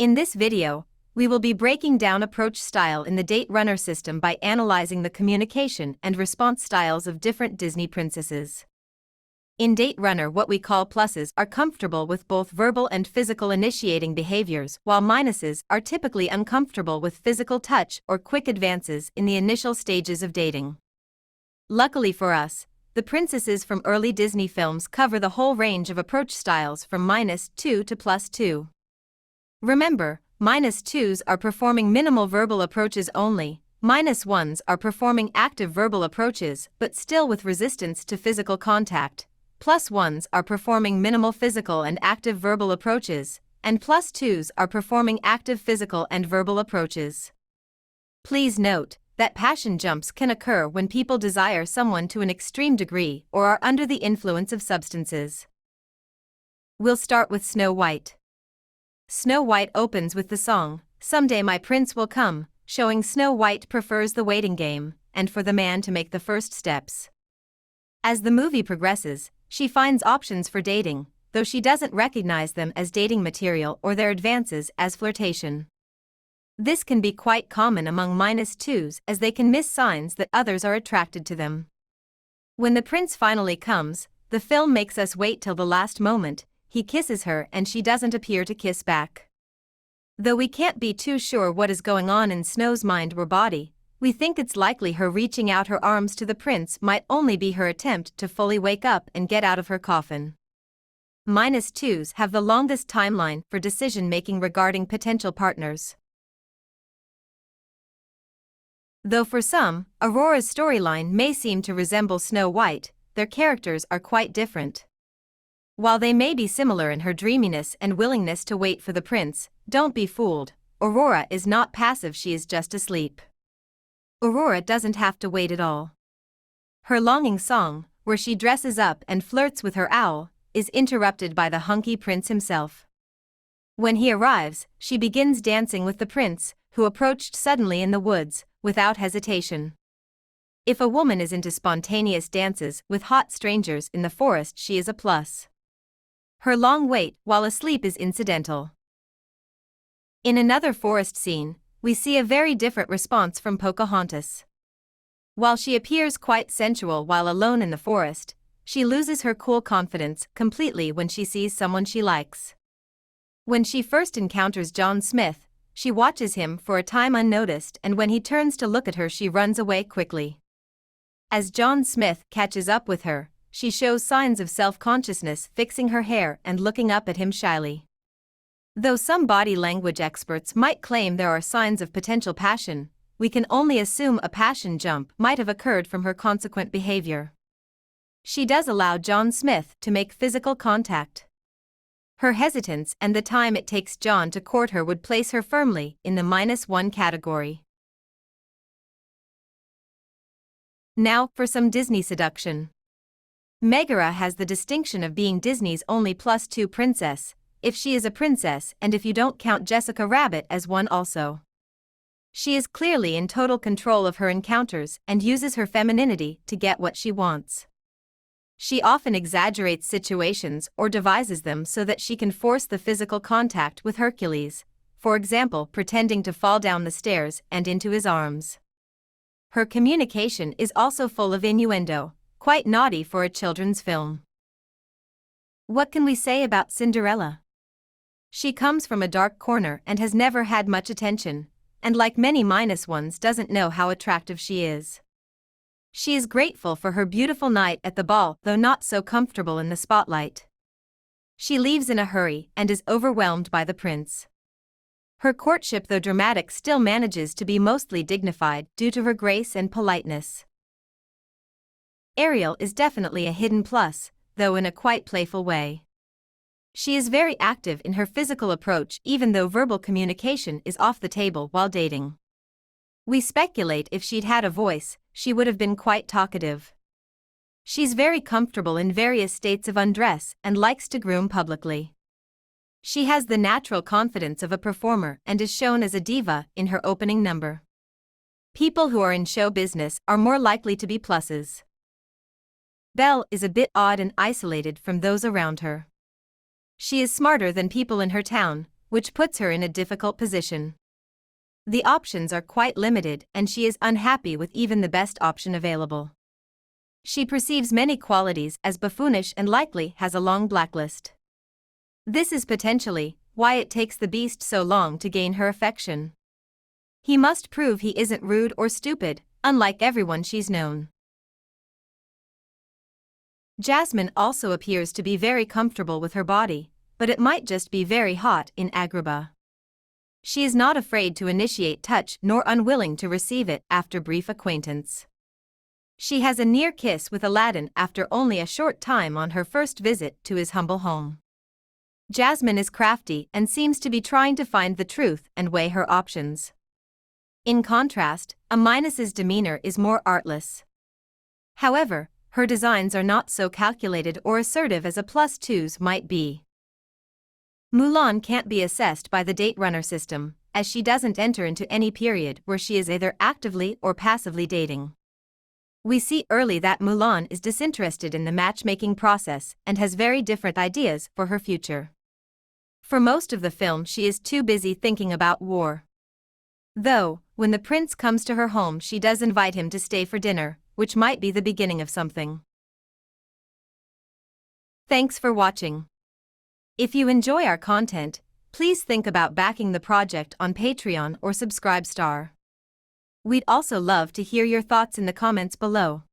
In this video, we will be breaking down approach style in the Date Runner system by analyzing the communication and response styles of different Disney princesses. In Date Runner, what we call pluses are comfortable with both verbal and physical initiating behaviors, while minuses are typically uncomfortable with physical touch or quick advances in the initial stages of dating. Luckily for us, the princesses from early Disney films cover the whole range of approach styles from -2 to +2. Remember, -2s are performing minimal verbal approaches only, -1s are performing active verbal approaches but still with resistance to physical contact, +1s are performing minimal physical and active verbal approaches, and +2s are performing active physical and verbal approaches. Please note that passion jumps can occur when people desire someone to an extreme degree or are under the influence of substances. We'll start with Snow White. Snow White opens with the song, "Someday My Prince Will Come," showing Snow White prefers the waiting game, and for the man to make the first steps. As the movie progresses, she finds options for dating, though she doesn't recognize them as dating material or their advances as flirtation. This can be quite common among -2s as they can miss signs that others are attracted to them. When the prince finally comes, the film makes us wait till the last moment. He kisses her and she doesn't appear to kiss back. Though we can't be too sure what is going on in Snow's mind or body, we think it's likely her reaching out her arms to the prince might only be her attempt to fully wake up and get out of her coffin. -2s have the longest timeline for decision-making regarding potential partners. Though for some, Aurora's storyline may seem to resemble Snow White, their characters are quite different. While they may be similar in her dreaminess and willingness to wait for the prince, don't be fooled, Aurora is not passive, she is just asleep. Aurora doesn't have to wait at all. Her longing song, where she dresses up and flirts with her owl, is interrupted by the hunky prince himself. When he arrives, she begins dancing with the prince, who approached suddenly in the woods, without hesitation. If a woman is into spontaneous dances with hot strangers in the forest, she is a plus. Her long wait while asleep is incidental. In another forest scene, we see a very different response from Pocahontas. While she appears quite sensual while alone in the forest, she loses her cool confidence completely when she sees someone she likes. When she first encounters John Smith, she watches him for a time unnoticed, and when he turns to look at her, she runs away quickly. As John Smith catches up with her, she shows signs of self-consciousness, fixing her hair and looking up at him shyly. Though some body language experts might claim there are signs of potential passion, we can only assume a passion jump might have occurred from her consequent behavior. She does allow John Smith to make physical contact. Her hesitance and the time it takes John to court her would place her firmly in the -1 category. Now for some Disney seduction. Megara has the distinction of being Disney's only +2 princess, if she is a princess and if you don't count Jessica Rabbit as one also. She is clearly in total control of her encounters and uses her femininity to get what she wants. She often exaggerates situations or devises them so that she can force the physical contact with Hercules, for example, pretending to fall down the stairs and into his arms. Her communication is also full of innuendo, quite naughty for a children's film. What can we say about Cinderella? She comes from a dark corner and has never had much attention, and like many -1s doesn't know how attractive she is. She is grateful for her beautiful night at the ball, though not so comfortable in the spotlight. She leaves in a hurry and is overwhelmed by the prince. Her courtship, though dramatic, still manages to be mostly dignified due to her grace and politeness. Ariel is definitely a hidden plus, though in a quite playful way. She is very active in her physical approach even though verbal communication is off the table while dating. We speculate if she'd had a voice, she would have been quite talkative. She's very comfortable in various states of undress and likes to groom publicly. She has the natural confidence of a performer and is shown as a diva in her opening number. People who are in show business are more likely to be pluses. Belle is a bit odd and isolated from those around her. She is smarter than people in her town, which puts her in a difficult position. The options are quite limited and she is unhappy with even the best option available. She perceives many qualities as buffoonish and likely has a long blacklist. This is potentially why it takes the Beast so long to gain her affection. He must prove he isn't rude or stupid, unlike everyone she's known. Jasmine also appears to be very comfortable with her body, but it might just be very hot in Agrabah. She is not afraid to initiate touch nor unwilling to receive it after brief acquaintance. She has a near kiss with Aladdin after only a short time on her first visit to his humble home. Jasmine is crafty and seems to be trying to find the truth and weigh her options. In contrast, A-'s demeanor is more artless. However, her designs are not so calculated or assertive as A+2's might be. Mulan can't be assessed by the date runner system, as she doesn't enter into any period where she is either actively or passively dating. We see early that Mulan is disinterested in the matchmaking process and has very different ideas for her future. For most of the film she is too busy thinking about war. Though, when the prince comes to her home she does invite him to stay for dinner, which might be the beginning of something. Thanks for watching. If you enjoy our content, please think about backing the project on Patreon or Subscribe Star. We'd also love to hear your thoughts in the comments below.